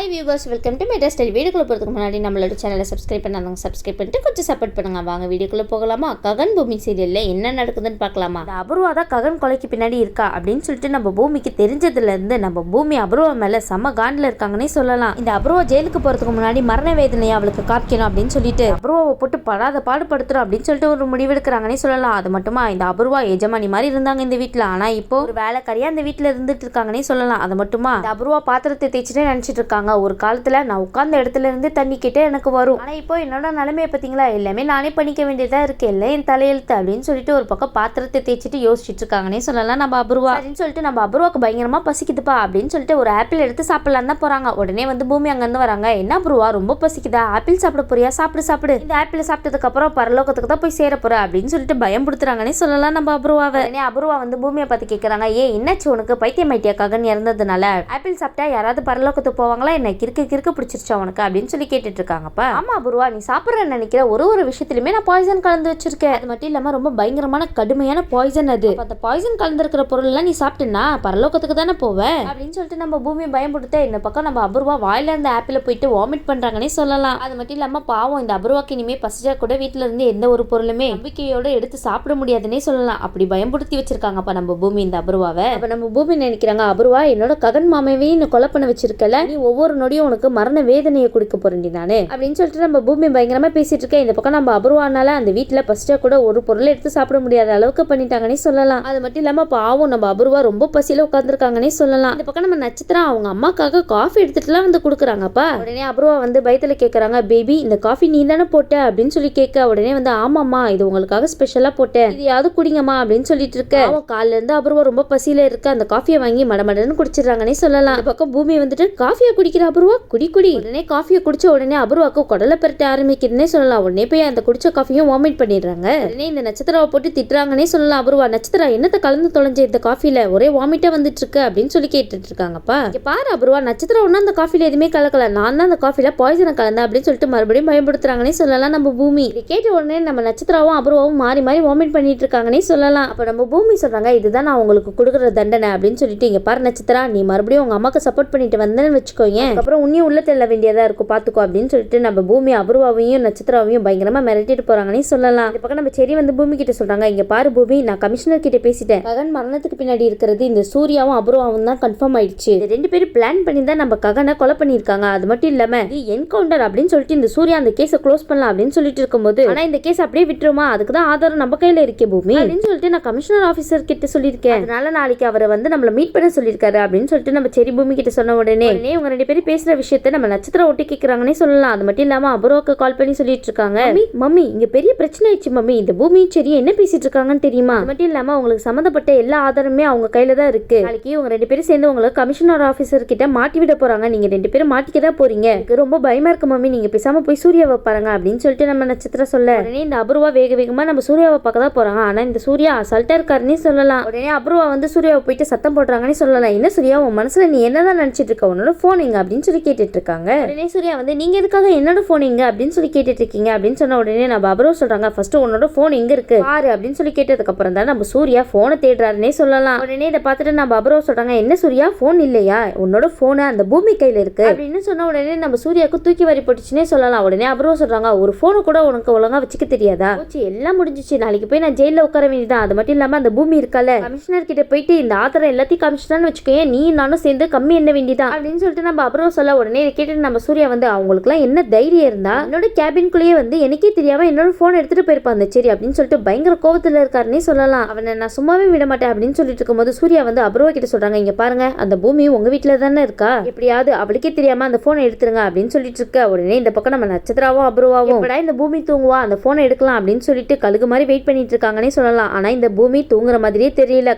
Hi viewers, welcome to metro style. வீடியோக்குள்ள போகிறதுக்கு முன்னாடி நம்மளோட சேனலை சப்ஸ்கிரைப் பண்ணாங்க, சப்ஸ்கிரைப் பண்ணிட்டு கொஞ்சம் சப்போர்ட் பண்ணுங்க. வாங்க வீடியோக்குள்ள போகலாமா? ககன் பூமி சீரியலில் என்ன நடக்குதுன்னு பார்க்கலாமா? இந்த அபூர்வா தான் ககன் கொலைக்கு பின்னாடி இருக்கா அப்படின்னு சொல்லிட்டு நம்ம பூமிக்கு தெரிஞ்சதுலேருந்து நம்ம பூமி அபூர்வா மேலே செம்ம காண்டில் இருக்காங்கன்னே சொல்லலாம். இந்த அபூர்வா ஜெயிலுக்கு போகிறதுக்கு முன்னாடி மரண வேதனையை அவளுக்கு காமிக்கணும் அப்படின்னு சொல்லிட்டு அபூர்வாவை போட்டு படாத பாடுபடுத்துறோம் அப்படின்னு சொல்லிட்டு ஒரு முடிவெடுக்கிறாங்கன்னே சொல்லலாம். அது மட்டுமா இந்த அபூர்வா எஜமானி மாதிரி இருந்தாங்க இந்த வீட்டில், ஆனால் இப்போ ஒரு வேலைக்காரியா இந்த வீட்டில் இருந்துட்டு இருக்காங்கன்னே சொல்லலாம். அது மட்டுமா இந்த அபூர்வா பாத்திரத்தை தேய்ச்சிட்டே நினச்சிட்டு இருக்காங்க. ஒரு காலத்துல நான் உட்கார்ந்த இடத்துல இருந்து தண்ணி கிட்டே எனக்கு வரும், ஆனா இப்போ என்னோட நிலைமையை பார்த்தீங்களா, எல்லாமே நானே பண்ணிக்க வேண்டியதா இருக்கு, எல்லாம் என் தலையெழுத்து அப்படின்னு சொல்லிட்டு ஒரு பக்கம் பாத்திரத்தை தேய்ச்சிட்டு யோசிச்சுட்டு இருக்காங்கன்னே சொல்லலாம் நம்ம அபூர்வா. அப்படின்னு சொல்லிட்டு நம்ம அபூர்வாக்கு பயங்கரமா பசிக்குதுப்பா அப்படின்னு சொல்லிட்டு ஒரு ஆப்பிள் எடுத்து சாப்பிடலாம் தான் போறாங்க. உடனே வந்து பூமி அங்கிருந்து வராங்க. என்ன அபூர்வா ரொம்ப பசிக்குதா, ஆப்பிள் சாப்பிட போறியா, சாப்பிடு சாப்பிடு, இந்த ஆப்பிள் சாப்பிட்டதுக்கு அப்புறம் பரலோகத்துக்கு தான் போய் சேர போற அப்படின்னு சொல்லிட்டு பயம்படுத்துறாங்கன்னே சொல்லலாம் நம்ம அபூர்வாவை. உடனே அபூர்வா வந்து பூமியை பார்த்து கேட்கறாங்க, என்னாச்சு உனக்கு, பைத்தியம் ஐட்டியா, ககன் இறந்ததுனால ஆப்பிள் சாப்பிட்டா யாராவது பரலோகத்துக்கு போவாங்களா, என்ன கிறுக்கு பிடிச்சிருச்சா உனக்கு அப்படின்னு சொல்லி கேட்டுட்டு இருக்காங்கப்பா. ஆமா அபூர்வா, நீ சாப்பிட்றன்னு நினைக்கிற ஒரு விஷயத்திலுமே நான் பாய்சன் கலந்து வச்சிருக்கேன். அது மட்டும் இல்லாம ரொம்ப பயங்கரமான கடுமையான பாய்சன். அது அந்த பாய்சன் கலந்துருக்கிற பொருள் எல்லாம் நீ சாப்பிட்டுனா பரலோகத்துக்கு தானே போவேன் அப்படின்னு சொல்லிட்டு நம்ம பூமியை பயன்படுத்த இந்த பக்கம் நம்ம அபூர்வா வாயில இருந்த ஆப்பிள போயிட்டு வாமிட் பண்றாங்கன்னே சொல்லலாம். அது மட்டும் இல்லாம பாவம் இந்த அபூர்வாக்கு இனிமே பசிச்சா கூட வீட்டுல இருந்து எந்த ஒரு பொருளுமே நம்பிக்கையோட எடுத்து சாப்பிட முடியாதுன்னே சொல்லலாம். அப்படி பயன்படுத்தி வச்சிருக்காங்கப்பா நம்ம பூமி இந்த அபூர்வாவை. அப்ப நம்ம பூமி நினைக்கிறாங்க, அபூர்வா என்னோட ககன் மாமாவையும் கொலை பண்ண வச்சிருக்கல, நீ ஒவ்வொரு நொடியும் உனக்கு மரண வேதனையை கொடுக்க போறேன் நானே அப்படின்னு சொல்லிட்டு நம்ம பூமி பயங்கரமா பேசிட்டு இருக்கேன். இந்த பக்கம் நம்ம அபூர்வானால அந்த வீட்டுல பசிச்சா கூட ஒரு பொருளை எடுத்து சாப்பிட முடியாத அளவுக்கு பண்ணிட்டாங்கன்னே சொல்லலாம். அது மட்டும் இல்லாம பாவம் நம்ம அபூர்வா ரொம்ப பசியில உட்கார்ந்துருக்காங்கன்னே சொல்லலாம். இந்த பக்கம் நம்ம நட்சத்திரம் அவங்க அம்மாக்காக காஃபி எடுத்துட்டுலாம் வந்து கொடுக்குறாங்கப்பா. உடனே அபூர்வா வந்து பயத்துல கேட்கறாங்க, பேபி இந்த காஃபி நீ தானே போட்ட அப்படின்னு சொல்லி கேட்க, உடனே வந்து ஆமாம்மா இது உங்களுக்காக ஸ்பெஷலா போட்டேன், இது யாவது குடிங்கம்மா அப்படின்னு சொல்லிட்டு இருக்க. அவன் காலில இருந்து அபூர்வா ரொம்ப பசியில இருக்க, அந்த காஃபியை வாங்கி மடமடன்னு குடிச்சிடறாங்கன்னே சொல்லலாம். இந்த பக்கம் பூமி வந்துட்டு காஃபியை குடிக்கிற அபூர்வா, குடி உடனே காஃபியை குடிச்ச உடனே அபூர்வாக்கு குடலை பெரட்ட ஆரம்பிக்கிறதுனே சொல்லலாம். உடனே போய் அந்த குடிச்ச காஃபியும் வாமிட் பண்ணிடுறாங்க. உடனே இந்த நட்சத்திராவை போட்டு திட்டுறாங்கன்னே சொல்லலாம். அபூர்வா, நட்சத்திரா என்னத்தை கலந்து தொலைஞ்ச இந்த காஃபில, ஒரே வாமிட்டா வந்துட்டு இருக்கு அப்படின்னு சொல்லி கேட்டுட்டு இருக்காங்கப்பா. பாரு அபூர்வா, நட்சத்திரம் ஒன்னும் அந்த காஃபில எதுவுமே கலக்கல, நான் தான் அந்த காஃபில பாய்சனை கலந்தேன் அப்படின்னு சொல்லிட்டு மறுபடியும் பயன்படுத்துறாங்கன்னே சொல்லலாம் நம்ம பூமி. இதை கேட்ட உடனே நம்ம நட்சத்திராவும் அபூர்வாவும் மாறி மாறி வாமிட் பண்ணிட்டு இருக்காங்கன்னே சொல்லலாம். அப்ப நம்ம பூமி சொல்றாங்க, இதுதான் நான் உங்களுக்கு கொடுக்குற தண்டனை அப்படின்னு சொல்லிட்டு, இங்க பாரு நட்சத்திரா, நீ மறுபடியும் உங்க அம்மாக்கு சப்போர்ட் பண்ணிட்டு வந்தேன்னு வச்சுக்கோங்க, அப்புறம் உன்னையும் உள்ள தெல்ல வேண்டியதா இருக்கும் பாத்துக்கோ அப்படின்னு சொல்லிட்டு நம்ம பூமி அபூர்வாவையும் நட்சத்திராவையும் பயங்கரமா மிரட்டிட்டு போறாங்கன்னு சொல்லலாம். இந்த பக்கம் நம்ம செரி வந்து பூமி கிட்ட சொல்றாங்க, இங்க பாரு பூமி, நான் கமிஷனர் கிட்ட பேசிட்டேன், ககன் மரணத்துக்கு பின்னாடி இருக்கிறது இந்த சூர்யாவும் அபூர்வாவும் தான் கன்ஃபார்ம் ஆயிடுச்சு, ரெண்டு பேரும் பிளான் பண்ணி தான் நம்ம ககனை கொலை பண்ணிருக்காங்க. அது மட்டும் இல்லாம இது என்கவுண்டர் அப்படின்னு சொல்லிட்டு இந்த சூர்யா அந்த கேஸை க்ளோஸ் பண்ணலாம் அப்படின்னு சொல்லிட்டு இருக்கும்போது, ஆனா இந்த கேஸ் அப்படியே விட்டுருமா, அதுக்கு தான் ஆதாரம் நம்ம கையில இருக்கே பூமி அப்படின்னு சொல்லிட்டு நான் கமிஷனர் ஆபீசர் கிட்ட சொல்லியிருக்கேன், அதனால நாளைக்கு அவரை வந்து நம்மள மீட் பண்ண சொல்லியிருக்காரு அப்படின்னு சொல்லிட்டு நம்ம செரி பூமி கிட்ட சொன்ன உடனே இவங்க ரெண்டு பேரும் பேசுற விஷயத்த நம்ம நட்சத்திரம் ஒட்டி கேட்கறாங்கன்னே சொல்லலாம். அது மட்டும் இல்லாம அபூர்வாக்கு கால் பண்ணி சொல்லிட்டு இருக்காங்க, மம்மி இங்க பெரிய பிரச்சனை ஆயிடுச்சு மம்மி, இந்த பூமி சரி என்ன பேசிட்டு இருக்காங்கன்னு தெரியுமா, அது மட்டும் இல்லாம உங்களுக்கு சம்பந்தப்பட்ட எல்லா ஆதாரமே அவங்க கையில தான் இருக்கு, நாளைக்கு இவங்க ரெண்டு பேரும் சேர்ந்து உங்களுக்கு கமிஷனர் ஆபீசர் கிட்ட மாட்டி விட போறாங்க, நீங்க ரெண்டு பேரும் மாட்டிக்கதான் போறீங்க, எனக்கு ரொம்ப பயமா இருக்கு மம்மி, நீங்க பேசாம போய் சூர்யாவை பாருங்க அப்படின்னு சொல்லிட்டு நம்ம நட்சத்திரம் சொல்ல, உடனே இந்த அபூர்வா வேக வேகமா நம்ம சூர்யாவை பார்க்க தான் போறாங்க. ஆனா இந்த சூர்யா அசால்ட்டா இருக்காருன்னே சொல்லலாம். உடனே அபூர்வா வந்து சூர்யாவை போயிட்டு சத்தம் போடுறாங்கன்னு சொல்லலாம். என்ன சூர்யா, உன் மனசுல நீ என்னதான் நினைச்சிட்டு இருக்க, உன்னோட போன் எங்க அப்படின்னு சொல்லி கேட்டுட்டு இருக்காங்க. உடனே சூர்யா வந்து நீங்க எதுக்காக என்னோட போன் எங்க அப்படின்னு சொல்லி கேட்டுட்டு இருக்கீங்க அப்படின்னு சொன்ன உடனே நம்ம அபூர்வா சொல்றாங்க, ஃபர்ஸ்ட் உன்னோட போன் எங்க இருக்கு பாரு அப்படின்னு சொல்லி கேட்டதுக்கு அப்புறம் தான் நம்ம சூர்யா போனை தேடுறாருன்னே சொல்லலாம். உடனே இதை பார்த்துட்டு நம்ம அபூர்வா சொல்றாங்க, என்ன சூர்யா போன் இல்லையா, உன்னோட போன் அந்த பூமி கையில இருக்கு அப்படின்னு சொன்ன உடனே நம்ம சூர்யாவுக்கு தூக்கி வாரி போட்டுச்சுன்னே சொல்லலாம். உடனே அபூர்வா சொல்றாங்க, ஒரு போனை கூட உனக்கு ஒழுங்கா வச்சுக்க தெரியாதா, எல்லாம் முடிஞ்சிச்சு, நாளைக்கு போய் நான் ஜெயில உட்கார வேண்டியதான். அது மட்டும் இல்லாம அந்த பூமி இருக்கல, கமிஷனர் கிட்ட போயிட்டு இந்த ஆதாரம் எல்லாத்தையும் கமிஷனர்னு வச்சுக்கோங்க, நீ நானும் சேர்ந்து கம்மி என்ன வேண்டியதான் அப்படின்னு சொல்லிட்டு நம்ம அபூர்வா சொல்ல, உடனே இதை கேட்டு நம்ம சூர்யா வந்து அவங்களுக்குலாம் என்ன தைரியம் இருந்தா என்னோட கேபின்குள்ளேயே வந்து எனக்கே தெரியாம என்னோட போன் எடுத்துட்டு போயிருப்பாங்க சரி அப்படின்னு சொல்லிட்டு பயங்கர கோபத்துல இருக்காருன்னே சொல்லலாம். அவனை நான் சும்மாவே விட மாட்டேன் அப்படின்னு சொல்லிட்டு இருக்கும்போது சூர்யா வந்து அபூர்வா கிட்ட சொல்றாங்க, இங்க பாருங்க அந்த பூமி உங்க வீட்டுல தானே இருக்கா, எப்படியாவது அவளுக்கே தெரியாம அந்த போனை எடுத்துருங்க அப்படின்னு சொல்லிட்டு இருக்க. உடனே இந்த பக்கம் நம்ம நட்சத்திராவும் அபூர்வாவும் எப்படா இந்த பூமி தூங்குவா அந்த போனை எடுக்கலாம் அப்படின்னு சொல்லிட்டு கழுகு மாதிரி வெயிட் பண்ணிட்டு இருக்காங்கன்னே சொல்லலாம். ஆனா இந்த பூமி தூங்குற மாதிரியே தெரியல,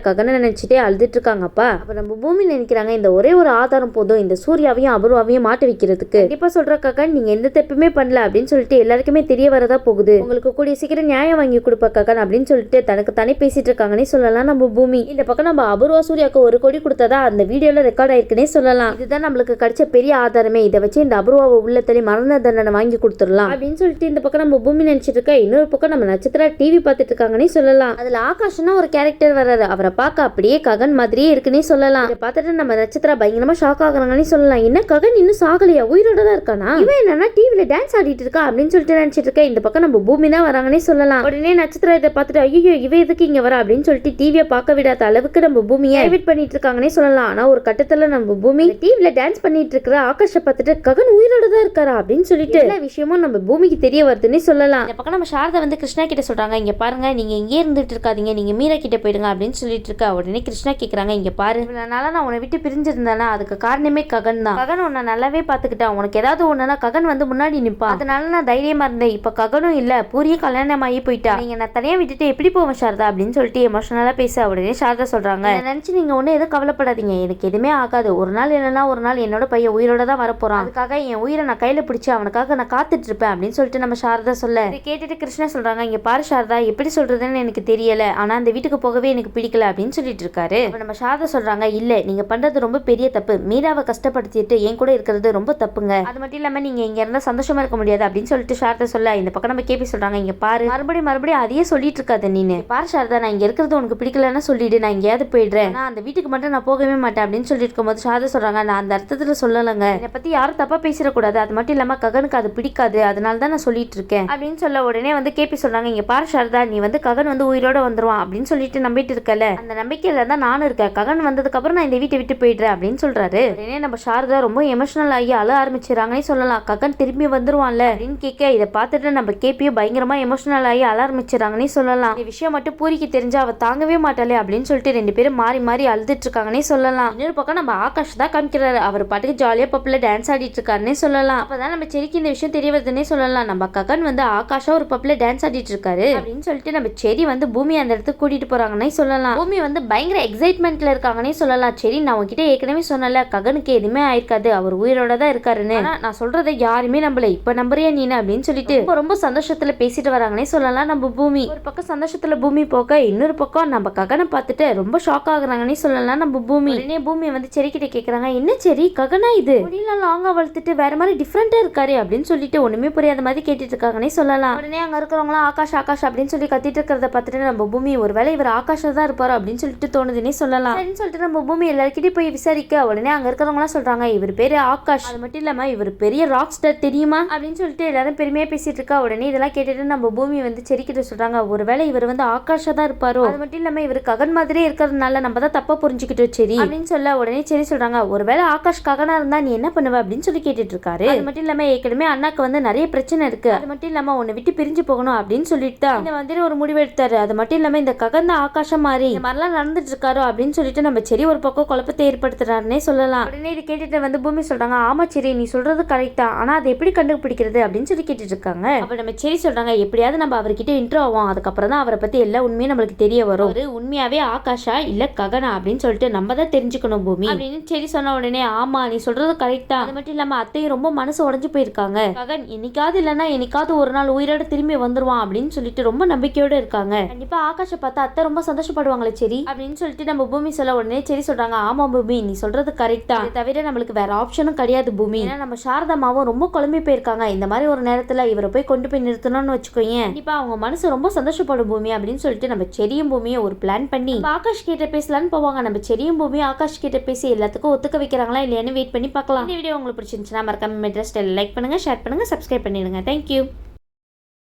ககனை நினைச்சிட்டே அழுதுட்டு இருக்காங்கப்பா. அப்ப நம்ம பூமி நினைக்கிறாங்க, இந்த ஒரே ஒரு ஆதாரம் போதும் இந்த சூர்யாவையும் அபூர்வாவையும் மாட்ட வைக்கிறதுக்கு, கண்டிப்பா சொல்ற ககன் நீங்க எந்த தப்புமே பண்ணல அப்படின்னு சொல்லிட்டு எல்லாருக்குமே தெரிய வரதா போகுது, உங்களுக்கு கூடிய சீக்கிரம் நியாயம் வாங்கி கொடுப்ப ககன் அப்படின்னு சொல்லிட்டு தனக்கு தானே பேசிட்டு இருக்காங்கன்னே சொல்லலாம் நம்ம பூமி. இந்த பக்கம் நம்ம அபூர்வா சூர்யாவுக்கு 1 கோடி கொடுத்ததா அந்த வீடியோல ரெக்கார்ட் ஆயிருக்குன்னே சொல்லலாம். இதுதான் நம்மளுக்கு கிடைச்ச பெரிய ஆதாரமே, இதை வச்சு இந்த அபூர்வாவை உள்ளத்தலி மரண தண்டனை வாங்கி கொடுத்துடலாம் அப்படின்னு சொல்லிட்டு இந்த பக்கம் நம்ம பூமி நினைச்சிட்டு இருக்க. இன்னொரு பக்கம் நம்ம நட்சத்திரா டிவி பார்த்துட்டு இருக்காங்கன்னே சொல்லலாம். அதுல ஆகாஷ்னா ஒரு கேரக்டர் வர்றாரு, அவரை பார்க்க அப்படியே ககன் மாதிரியே இருக்குன்னே சொல்லலாம். இதை பார்த்துட்டு நம்ம நட்சத்திரா பயங்கரமா ஷாக் ஆகுறாங்கன்னு சொல்லலாம். என்ன ககன் இன்னும் சாகலையா, உயிரோட தான் இருக்கானா, இவன் என்னன்னா டிவில டான்ஸ் ஆடிட்டு இருக்கா அப்படின்னு சொல்லிட்டு நினைச்சிட்டு இருக்கேன். இந்த பக்கம் நம்ம பூமி தான் வராங்கன்னே சொல்லலாம். உடனே நட்சத்திரம் இதை பார்த்துட்டு ஐயோ இவ எதுக்கு இங்க வர அப்படின்னு சொல்லிட்டு டிவியை பார்க்க விடாத அளவுக்கு நம்ம பூமியை டைவர்ட் பண்ணிட்டு இருக்காங்கன்னே சொல்லலாம். ஆனா ஒரு கட்டத்துல நம்ம பூமி டிவில டான்ஸ் பண்ணிட்டு இருக்கிற ஆகாஷை பார்த்துட்டு ககன் உயிரோட தான் இருக்காரா அப்படின்னு சொல்லிட்டு எல்லா விஷயமும் நம்ம பூமிக்கு தெரிய வருதுன்னு சொல்லலாம். இந்த பக்கம் நம்ம சாரதா வந்து கிருஷ்ணா கிட்ட சொல்றாங்க, இங்க பாருங்க நீங்க இங்கே இருந்துட்டு இருக்காதீங்க, நீங்க மீரா கிட்ட போயிடுங்க அப்படின்னு சொல்லிட்டு இருக்கா. உடனே கிருஷ்ணா கேக்குறாங்க, இங்க பாரு அதனால நான் உன்னை விட்டு பிரிஞ்சிருந்தேன்னா அதுக்கு காரணமே ககன் தான். ககன் உன்னை நல்லாவே பாத்துக்கிட்டான், உனக்கு ஏதாவது ஒண்ணுனா ககன் வந்து முன்னாடி நிப்பான், அதனால நான் தைரியமா இருந்தேன். இப்ப ககனும் இல்ல, பூரிய கல்யாணம் ஆகி போயிட்டா, நீங்க நான் தனியா விட்டுட்டு எப்படி போவேன் சாரதா அப்படின்னு சொல்லிட்டு எமோஷனலா பேச. உடனே சாரதா சொல்றாங்க, நினைச்சு நீங்க ஒண்ணு எதுவும் கவலைப்படாதீங்க, எனக்கு எதுவுமே ஆகாது. ஒரு நாள் இல்லைன்னா ஒரு நாள் என்னோட பையன் உயிரோட தான் வரப்போறான், அதுக்காக என் உயிரை நான் கையில பிடிச்சி அவனுக்காக நான் காத்துட்டு இருப்பேன் அப்படின்னு சொல்லிட்டு நம்ம சாரதா சொல்ல. இதை கேட்டுட்டு கிருஷ்ணா சொல்றாங்க, இங்க பாரு சாரதா எப்படி சொல்றதுன்னு எனக்கு தெரியல, ஆனா அந்த வீட்டுக்கு போகவே எனக்கு பிடிக்கல அப்படின்னு சொல்லிட்டு இருக்காரு. நம்ம சாரதா சொல்றாங்க, இல்ல நீங்க பண்றது ரொம்ப பெரிய தப்பு, மீராவை கஷ்டப்படுத்திட்டு என் கூட இருக்கிறது ரொம்ப தப்புங்க, அது மட்டும் இல்லாம நீங்க இங்க இருந்தா சந்தோஷமா இருக்க முடியாது அப்படின்னு சொல்லிட்டு சாரதா சொல்ல. இந்த பக்கம் நம்ம கேபி சொல்றாங்க, இங்க பாரு மறுபடியும் அதையே சொல்லிட்டு இருக்காது நீனு, பாரு சாரதா நான் இங்க இருக்கிறது உனக்கு பிடிக்கலன்னா சொல்லிடு, நான் எங்கேயாவது போயிடுறேன், ஆனா அந்த வீட்டுக்கு மட்டும் நான் போகவே மாட்டேன் அப்படின்னு சொல்லிட்டு இருக்கும்போது சாரதா சொல்றாங்க, நான் அந்த அர்த்தத்துல சொல்லலங்க, என்னை பத்தி யாரும் தப்பா பேசிடக்கூடாது, அது மட்டும் இல்லாம ககனுக்கு அது பிடிக்காது, அதனால தான் நான் சொல்லிட்டு இருக்கேன் அப்படின்னு சொல்ல. உடனே வந்து கேபி சொல்றாங்க, இங்க பாரு சாரதா நீ வந்து ககன் வந்து உயிரோட வந்துருவான் அப்படின்னு சொல்லிட்டு நம்பிட்டு இருக்கல, அந்த நம்பிக்கையில தான் நானும் இருக்கேன், ககன் வந்ததுக்கு அப்புறம் நான் இந்த வீட்டை விட்டு போயிடுறேன் அப்படின்னு சொல்றாரு. உடனே நம்ம சாரதா ரொம்ப எமோஷனல் ஆகி அழ ஆரம்பிச்சிடறாங்கன்னு சொல்லலாம். ககன் திரும்பி வந்துருவான்ல அப்படின்னு கேட்க, இதை பார்த்துட்டு நம்ம கேபியும் பயங்கரமா எமோஷனல் ஆகி அழ ஆரம்பிச்சிடறாங்கன்னு சொல்லலாம். இந்த விஷயம் மட்டும் பூரிக்கு தெரிஞ்சா அவ தாங்கவே மாட்டாளே அப்படின்னு சொல்லிட்டு ரெண்டு பேரும் மாறி மாறி அழுதுட்டு இருக்காங்கன்னே சொல்லலாம். இன்னொரு பக்கம் நம்ம ஆகாஷ் தான் காமிக்கிறாரு, அவர் பாட்டுக்கு ஜாலியா பப்ல டான்ஸ் ஆடிட்டு இருக்காருன்னே சொல்லலாம். அப்பதான் நம்ம செரிக்கு இந்த விஷயம் தெரிய வருதுன்னே சொல்லலாம். நம்ம ககன் வந்து ஆகாஷா ஒரு பப்ல டான்ஸ் ஆடிட்டு இருக்காரு அப்படின்னு சொல்லிட்டு நம்ம செரி வந்து பூமி அந்த இடத்துக்கு கூட்டிட்டு போறாங்கன்னே சொல்லலாம். பூமி வந்து பயங்கர எக்ஸைட்மெண்ட்ல இருக்காங்கன்னே சொல்லலாம். சரி நான் உங்ககிட்ட ஏற்கனவே சொன்னல ககனுக்கு எதுவுமே ஆயிருக்காது, அவர் உயிரோட தான் இருக்காருன்னு, நான் சொல்றதை யாருமே நம்பல, இப்ப நம்புறியா நீனு அப்படின்னு சொல்லிட்டு ரொம்ப சந்தோஷத்துல பேசிட்டு வராங்கன்னே சொல்லலாம். நம்ம பூமி ஒரு பக்கம் சந்தோஷத்துல பூமி போக, இன்னொரு பக்கம் நம்ம ககனை பார்த்துட்டு ரொம்ப ஷாக் ஆகுறாங்கன்னே சொல்லலாம். நம்ம பூமி உடனே பூமி வந்து செரி கிட்ட கேக்குறாங்க, என்ன செரி ககனா இது முடியல லாங்கா வளர்த்துட்டு வேற மாதிரி டிஃப்ரெண்டா இருக்காரு அப்படின்னு சொல்லிட்டு ஒண்ணுமே புரியாத மாதிரி கேட்டுட்டு இருக்காங்கன்னே சொல்லலாம். உடனே அங்க இருக்கிறவங்களாம் ஆகாஷ் ஆகாஷ் அப்படின்னு சொல்லி கத்திட்டு இருக்கிறத பார்த்துட்டு நம்ம பூமி ஒருவேளை இவர் ஆகாஷா தான் இருப்பாரு அப்படின்னு சொல்லிட்டு தோணுதுன்னே சொல்லலாம். அப்படின்னு சொல்லிட்டு நம்ம பூமி எல்லாருக்கிட்டையும் போய் விசாரிக்க, உடனே அங்க இருக்கிறவங்களாம் சொல்றாங்க, இவர் பேரு ஆகாஷ், அது மட்டும் இல்லாம இவர் பெரிய ராக் ஸ்டார் தெரியுமா அப்படின்னு சொல்லிட்டு எல்லாரும் பெருமையா பேசிட்டு இருக்கா. உடனே இதெல்லாம் கேட்டுட்டு நம்ம பூமி வந்து செரிக்கிட்ட சொல்றாங்க, ஒருவேளை இவர் வந்து ஆகாஷா தான் இருப்பாரோ, அது மட்டும் இல்லாம இவர் ககன் மாதிரியே இருக்கிறதுனால நம்ம தான் தப்பா புரிஞ்சுக்கிட்டோம் சரி அப்படின்னு சொல்ல. உடனே சரி சொல்றாங்க, ஒருவேளை ஆகாஷ் ககனா இருந்தா நீ என்ன பண்ணுவ அப்படின்னு சொல்லி கேட்டுட்டு இருக்காரு. அது மட்டும் இல்லாம ஏற்கனவே அண்ணாக்கு வந்து நிறைய பிரச்சனை இருக்கு, அது மட்டும் இல்லாம உன்னை விட்டு பிரிஞ்சு போகணும் அப்படின்னு சொல்லிட்டு இந்த வந்து ஒரு முடிவு எடுத்தாரு. அது மட்டும் இல்லாம இந்த ககன் தான் ஆகாஷா மாதிரி இந்த மாதிரிலாம் நடந்துட்டு இருக்காரோ அப்படின்னு சொல்லிட்டு நம்ம சரி ஒரு பக்கம் குழப்பத்தை ஏற்படுத்துறாருன்னே சொல்லலாம். உடனே இது கேட்டுட்டு வந்து பூமி சொல்றாங்க, ஆமா சரி நீ சொல்றது கரெக்ட் தான், ஆனா அதை எப்படி கண்டுபிடிக்கிறது அப்படின்னு சொல்லி கேட்டுட்டு இருக்காங்க. அப்ப நம்ம சரி சொல்றாங்க, எப்படியாவது நம்ம அவர்கிட்ட இன்ட்ரோ ஆகும், அதுக்கப்புறம் தான் அவரை பத்தி எல்லா உண்மையும் நம்மளுக்கு தெரிய வரும், ஒரு உண்மையாவே ஆகாஷா இல்ல ககனா அப்படின்னு சொல்லிட்டு நம்ம தான் தெரிஞ்சுக்கணும் பூமி அப்படின்னு சரி சொன்ன. உடனே ஆமா நீ சொல்றது கரெக்ட் தான், அது மட்டும் இல்லாம அத்தையும் ரொம்ப மனசு உடைஞ்சு போயிருக்காங்க, ககன் என்னைக்காவது இல்லைன்னா என்னைக்காவது ஒரு நாள் உயிரோட திரும்பி வந்துருவான் அப்படின்னு சொல்லிட்டு ரொம்ப நம்பிக்கையோட இருக்காங்க, கண்டிப்பா ஆகாஷை பார்த்தா அத்தை ரொம்ப சந்தோஷப்படுவாங்களே சரி அப்படின்னு சொல்லிட்டு நம்ம பூமி சொல்ல. உடனே சரி சொல்றாங்க, ஆமா பூமி நீ சொல்றது கரெக்ட் தான், தவிர நம்மளுக்கு வேற ஆப்ஷனும் கிடையாது பூமி, ஏன்னா நம்ம சாரதாமாவும் ரொம்ப குழம்பி போயிருக்காங்க, இந்த மாதிரி ஒரு நேரத்துல இவரை போய் கொண்டு போய் நிறுத்தணும்னு வச்சுக்கோங்க, கண்டிப்பா அவங்க மனசு ரொம்ப சந்தோஷப்படும் பூமி அப்படின்னு சொல்லிட்டு நம்ம செரியும் பூமியும் ஒரு பிளான் பண்ணி ஆகாஷ் கிட்ட பேசலான்னு போவாங்க. நம்ம செரியும் பூமியும் ஆகாஷ் கிட்ட பேசி எல்லாத்துக்கும் ஒத்துக்க வைக்கிறாங்களா இல்லையான்னு வெயிட் பண்ணி பார்க்கலாம். இந்த வீடியோ உங்களுக்கு பிடிச்சிருந்துச்சுன்னா மறக்காம மெட்ரஸ் லைக் பண்ணுங்க, ஷேர் பண்ணுங்க, சப்ஸ்கிரைப் பண்ணிடுங்க. தேங்க்யூ.